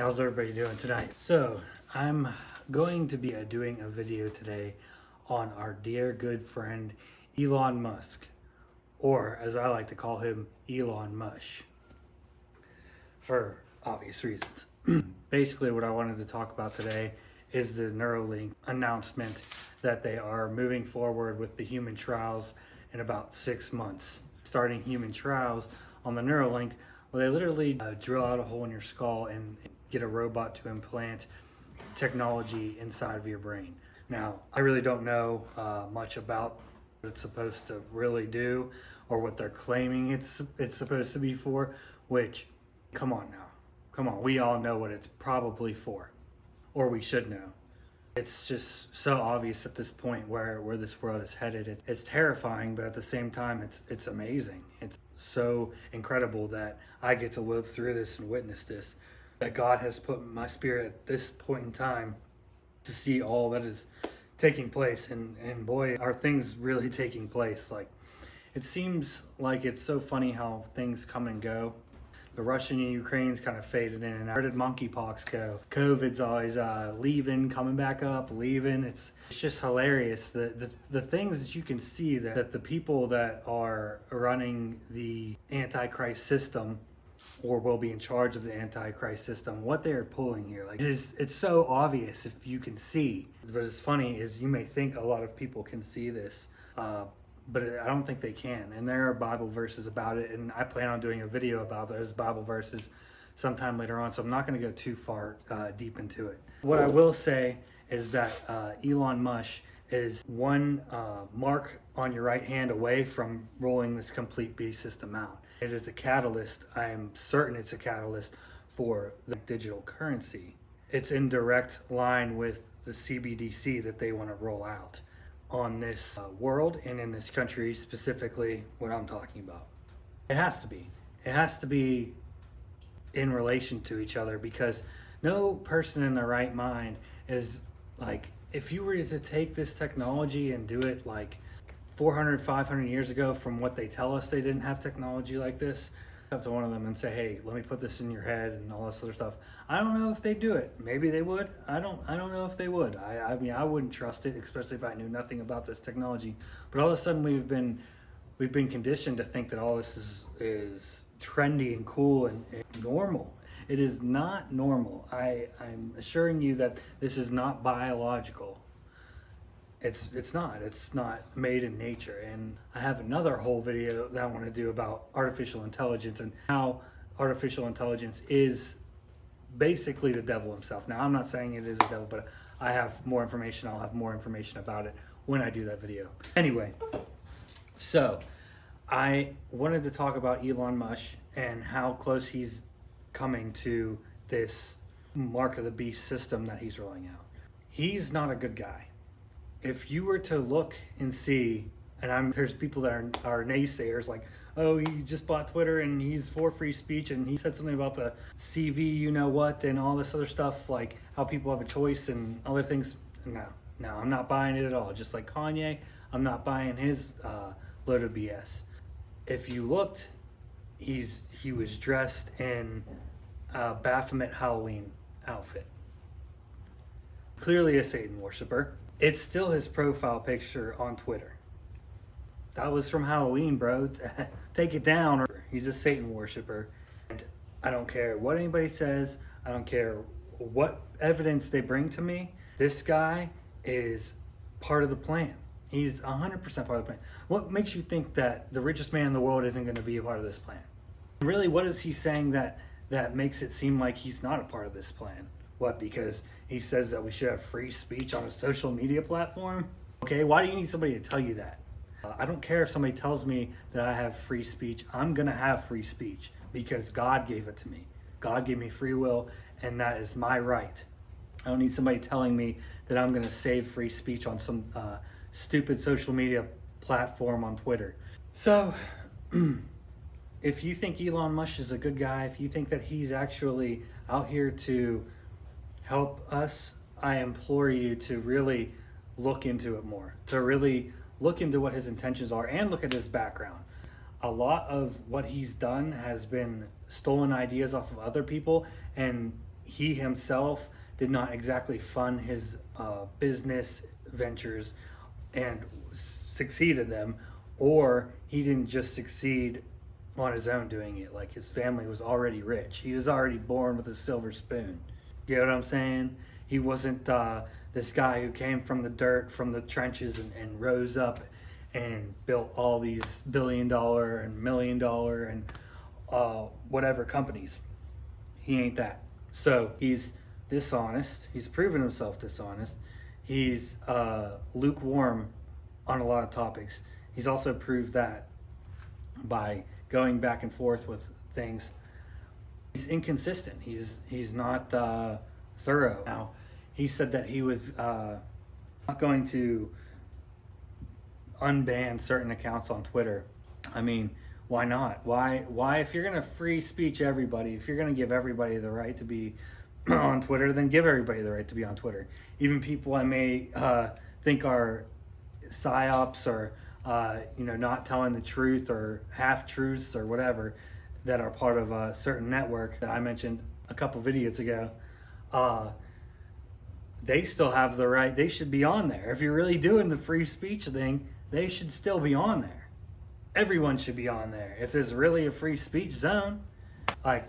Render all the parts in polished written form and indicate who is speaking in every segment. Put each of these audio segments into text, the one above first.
Speaker 1: how's everybody doing tonight? So, I'm going to be doing a video today on our dear good friend Elon Musk, or as I like to call him, Elon Mush, for obvious reasons. Basically, what I wanted to talk about today is the Neuralink announcement that they are moving forward with the human trials in about 6 months. Starting human trials on the Neuralink, where they literally drill out a hole in your skull and get a robot to implant technology inside of your brain. Now, I really don't know much about what it's supposed to really do or what they're claiming it's supposed to be for, which, come on now. Come on, we all know what it's probably for, or we should know. It's just so obvious at this point where this world is headed. It's terrifying, but at the same time, it's amazing. It's so incredible that I get to live through this and witness this, that God has put in my spirit at this point in time to see all that is taking place. And boy, are things really taking place. Like, it seems like it's so funny how things come and go. The Russian and Ukraine's kind of faded in and out. Where did monkeypox go? COVID's always leaving, coming back up, leaving. It's just hilarious. The things that you can see that the people that are running the Antichrist system, or will be in charge of the Antichrist system, what they are pulling here. Like, it's so obvious if you can see. But it's funny is you may think a lot of people can see this, but I don't think they can. And there are Bible verses about it, and I plan on doing a video about those Bible verses sometime later on, so I'm not going to go too far deep into it. What I will say is that Elon Mush is one mark on your right hand away from rolling this complete beast system out. It is a catalyst. I am certain it's a catalyst for the digital currency. It's in direct line with the CBDC that they want to roll out on this world and in this country, specifically what I'm talking about. It has to be. It has to be in relation to each other, because no person in their right mind is like, if you were to take this technology and do it like 400, 500 years ago from what they tell us they didn't have technology like this, up to one of them and say, hey, let me put this in your head and all this other stuff. I don't know if they do it. Maybe they would. I don't know if they would. I mean, I wouldn't trust it, especially if I knew nothing about this technology. But all of a sudden we've been conditioned to think that all this is trendy and cool and normal. It is not normal. I'm assuring you that this is not biological. It's not made in nature. And I have another whole video that I want to do about artificial intelligence and how artificial intelligence is basically the devil himself. Now, I'm not saying it is the devil, but I have more information. I'll have more information about it when I do that video. Anyway, so I wanted to talk about Elon Mush and how close he's coming to this mark of the beast system that he's rolling out. He's not a good guy. If you were to look and see, and there's people that are naysayers, like, oh, he just bought Twitter and he's for free speech and he said something about the CV, you know what, and all this other stuff, like how people have a choice and other things. No, I'm not buying it at all. Just like Kanye, I'm not buying his load of BS. If you looked, he was dressed in a Baphomet Halloween outfit. Clearly a Satan worshiper. It's still his profile picture on Twitter. That was from Halloween, bro. Take it down. He's a Satan worshiper. And I don't care what anybody says. I don't care what evidence they bring to me. This guy is part of the plan. He's 100% part of the plan. What makes you think that the richest man in the world isn't going to be a part of this plan? Really, what is he saying that makes it seem like he's not a part of this plan? What, because he says that we should have free speech on a social media platform? Okay, why do you need somebody to tell you that? I don't care if somebody tells me that I have free speech. I'm going to have free speech because God gave it to me. God gave me free will, and that is my right. I don't need somebody telling me that I'm going to save free speech on some stupid social media platform on Twitter. So, if you think Elon Musk is a good guy, if you think that he's actually out here to help us, I implore you to really look into it more, to really look into what his intentions are and look at his background. A lot of what he's done has been stolen ideas off of other people, and he himself did not exactly fund his business ventures and succeeded them, or he didn't just succeed on his own doing it. Like, his family was already rich. He was already born with a silver spoon. You know what I'm saying? He wasn't this guy who came from the dirt, from the trenches, and rose up and built all these $1 billion and $1 million and whatever companies. He ain't that. So he's dishonest. He's proven himself dishonest. He's lukewarm on a lot of topics. He's also proved that by going back and forth with things. He's inconsistent. He's not thorough. Now, he said that he was not going to unban certain accounts on Twitter. I mean, why not? Why if you're going to free speech everybody, if you're going to give everybody the right to be on Twitter, then give everybody the right to be on Twitter. Even people I may think are psyops or not telling the truth or half truths or whatever, that are part of a certain network that I mentioned a couple videos ago. They still have the right. They should be on there. If you're really doing the free speech thing, they should still be on there. Everyone should be on there. If there's really a free speech zone, like,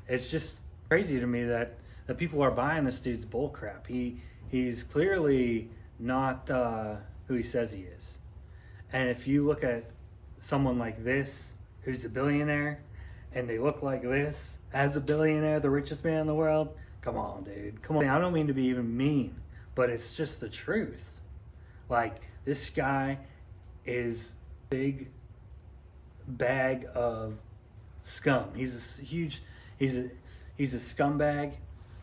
Speaker 1: it's just crazy to me that people are buying this dude's bullcrap. He's clearly not who he says he is. And if you look at someone like this, who's a billionaire, and they look like this as a billionaire, the richest man in the world, come on, dude. Come on. I don't mean to be even mean, but it's just the truth. Like, this guy is a big bag of scum. He's a scumbag.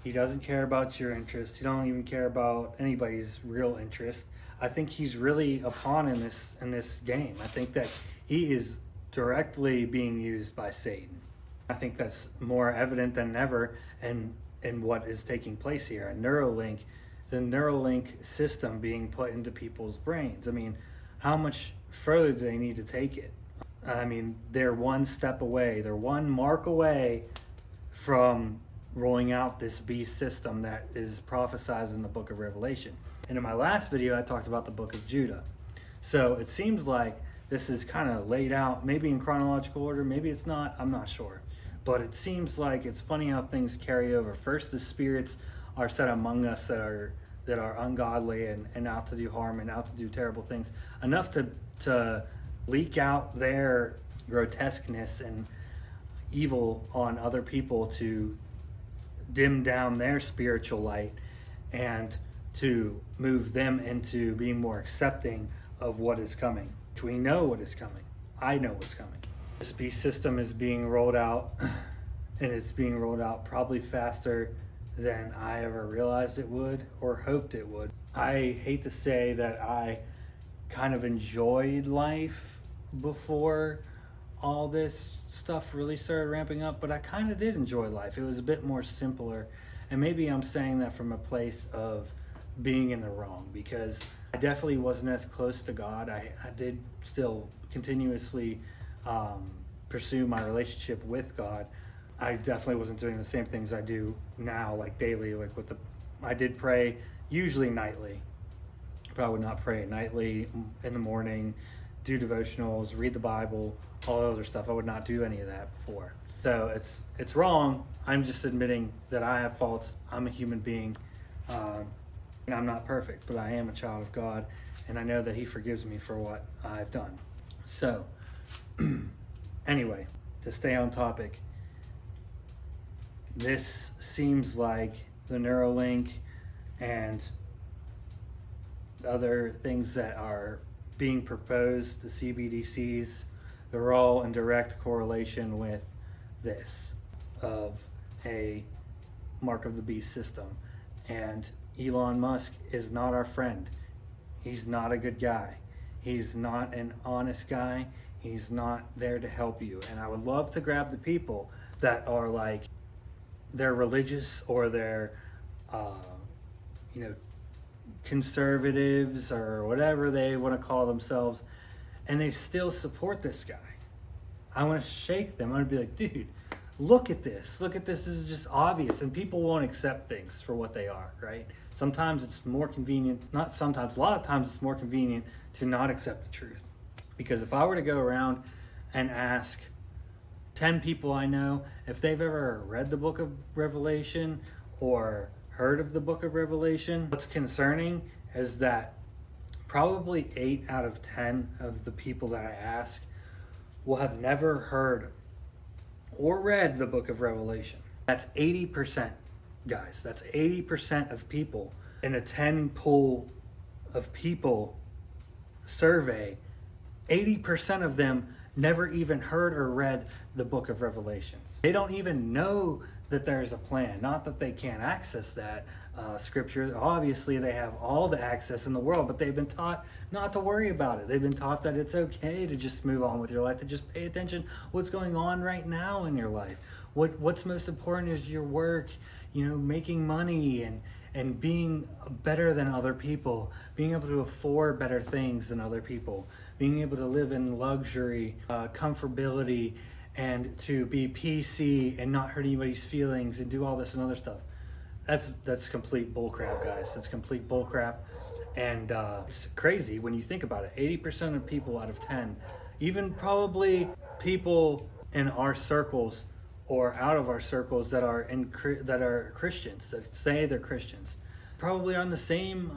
Speaker 1: He doesn't care about your interests. He don't even care about anybody's real interest. I think he's really a pawn in this game. I think that he is directly being used by Satan. I think that's more evident than ever in what is taking place here. The Neuralink system being put into people's brains. I mean, how much further do they need to take it? I mean, they're one step away. They're one mark away from rolling out this beast system that is prophesied in the book of Revelation. And in my last video, I talked about the book of Judah. So it seems like this is kind of laid out, maybe in chronological order, maybe it's not, I'm not sure. But it seems like it's funny how things carry over. First, the spirits are set among us that are ungodly and out to do harm and out to do terrible things, enough to leak out their grotesqueness and evil on other people, to dim down their spiritual light and to move them into being more accepting of what is coming. Which we know what is coming. I know what's coming. This beast system is being rolled out, and it's being rolled out probably faster than I ever realized it would or hoped it would. I hate to say that I kind of enjoyed life before all this stuff really started ramping up, but I kind of did enjoy life. It was a bit more simpler, and maybe I'm saying that from a place of being in the wrong, because I definitely wasn't as close to God. I did still continuously pursue my relationship with God. I definitely wasn't doing the same things I do now, like daily, like I did pray usually nightly. But I would not pray nightly in the morning, do devotionals, read the Bible, all the other stuff. I would not do any of that before. So it's wrong. I'm just admitting that I have faults. I'm a human being. And I'm not perfect, but I am a child of God, and I know that He forgives me for what I've done. So, anyway, to stay on topic, this seems like the Neuralink and other things that are being proposed, the CBDCs, they're all in direct correlation with this, of a mark of the beast system. And Elon Musk is not our friend. He's not a good guy. He's not an honest guy. He's not there to help you. And I would love to grab the people that are like, they're religious or they're, conservatives or whatever they want to call themselves, and they still support this guy. I want to shake them. I want to be like, dude, look at this, this is just obvious, and people won't accept things for what they are, right? Sometimes it's more convenient, not sometimes, a lot of times it's more convenient to not accept the truth. Because if I were to go around and ask 10 people I know if they've ever read the book of Revelation or heard of the book of Revelation, what's concerning is that probably 8 out of 10 of the people that I ask will have never heard or read the book of Revelation. That's 80%, guys. That's 80% of people in a 10 pool of people survey. 80% of them never even heard or read the book of Revelations. They don't even know that there's a plan. Not that they can't access that scripture. Obviously, they have all the access in the world, but they've been taught not to worry about it. They've been taught that it's okay to just move on with your life, to just pay attention what's going on right now in your life. What's most important is your work, making money and being better than other people, being able to afford better things than other people, being able to live in luxury, comfortability, and to be PC and not hurt anybody's feelings and do all this and other stuff. That's complete bullcrap, guys. That's complete bullcrap. And it's crazy when you think about it. 80% of people out of 10, even probably people in our circles or out of our circles that are Christians, that say they're Christians, probably on the same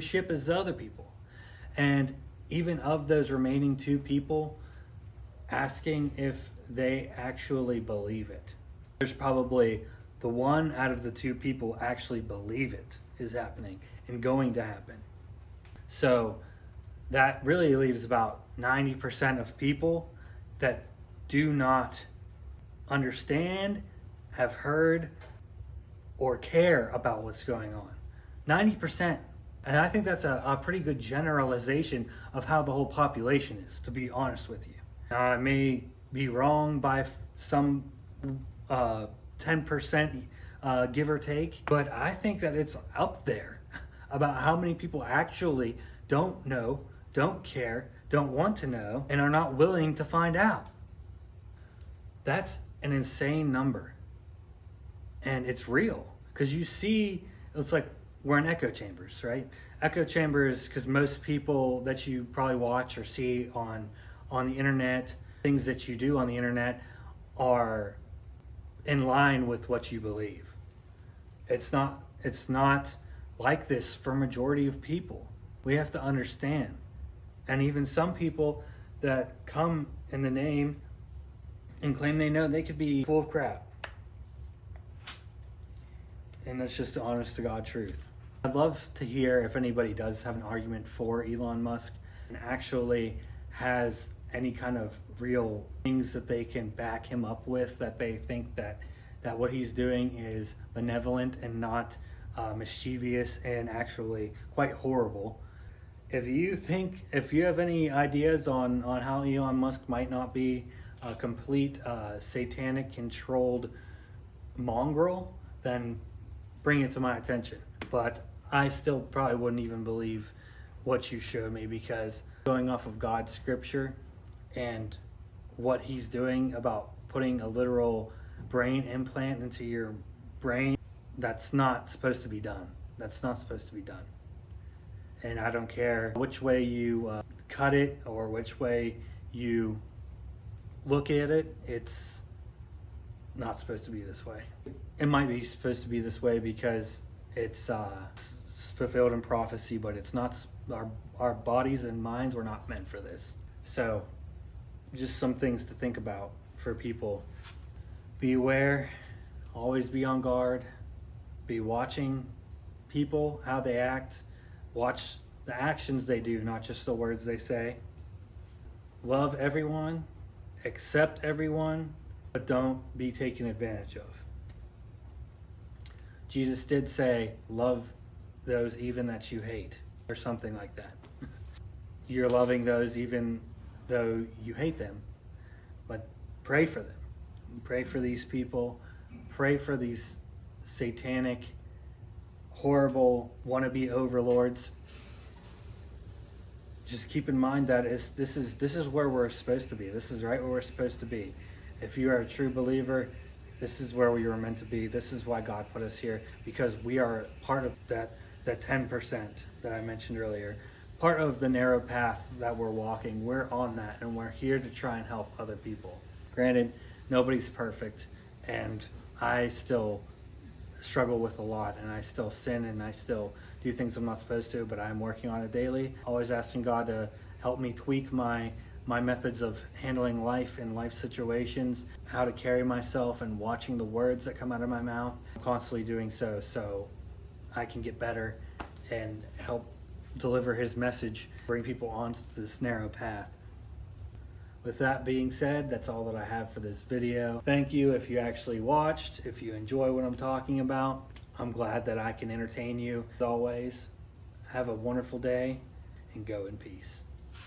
Speaker 1: ship as the other people. And even of those remaining 2 people, asking if they actually believe it. There's probably the 1 out of the 2 people actually believe it is happening and going to happen. So that really leaves about 90% of people that do not understand, have heard, or care about what's going on. 90%. And I think that's a pretty good generalization of how the whole population is, to be honest with you. Now, I may be wrong by some 10%, give or take, but I think that it's up there about how many people actually don't know, don't care, don't want to know, and are not willing to find out. That's an insane number. And it's real, because you see, it's like we're in echo chambers, right? Echo chambers, because most people that you probably watch or see on the internet, things that you do on the internet are in line with what you believe. It's not like this for majority of people. We have to understand. And even some people that come in the name and claim they know, they could be full of crap. And that's just the honest to God truth. I'd love to hear if anybody does have an argument for Elon Musk and actually has any kind of real things that they can back him up with, that they think that what he's doing is benevolent and not mischievous and actually quite horrible. If you have any ideas on how Elon Musk might not be a complete satanic controlled mongrel, then bring it to my attention. But I still probably wouldn't even believe what you show me, because going off of God's scripture and what he's doing about putting a literal brain implant into your brain, that's not supposed to be done. That's not supposed to be done. And I don't care which way you cut it or which way you look at it, it's not supposed to be this way. It might be supposed to be this way because it's fulfilled in prophecy, but it's not. Our bodies and minds were not meant for this. So just some things to think about for people. Be aware, always be on guard, be watching people, how they act, watch the actions they do, not just the words they say. Love everyone, accept everyone, but don't be taken advantage of. Jesus did say, love those even that you hate, or something like that. You're loving those even though you hate them, but pray for them. Pray for these people. Pray for these satanic, horrible, wannabe overlords. Just keep in mind that this is where we're supposed to be. This is right where we're supposed to be. If you are a true believer, this is where we were meant to be. This is why God put us here, because we are part of that 10% that I mentioned earlier. Part of the narrow path that we're walking, we're on that, and we're here to try and help other people. Granted, nobody's perfect, and I still struggle with a lot, and I still sin, and I still do things I'm not supposed to, but I'm working on it daily. Always asking God to help me tweak my methods of handling life and life situations, how to carry myself, and watching the words that come out of my mouth. I'm constantly doing so I can get better and help deliver his message, bring people onto this narrow path. With that being said, that's all that I have for this video. Thank you if you actually watched, if you enjoy what I'm talking about. I'm glad that I can entertain you. As always, have a wonderful day and go in peace.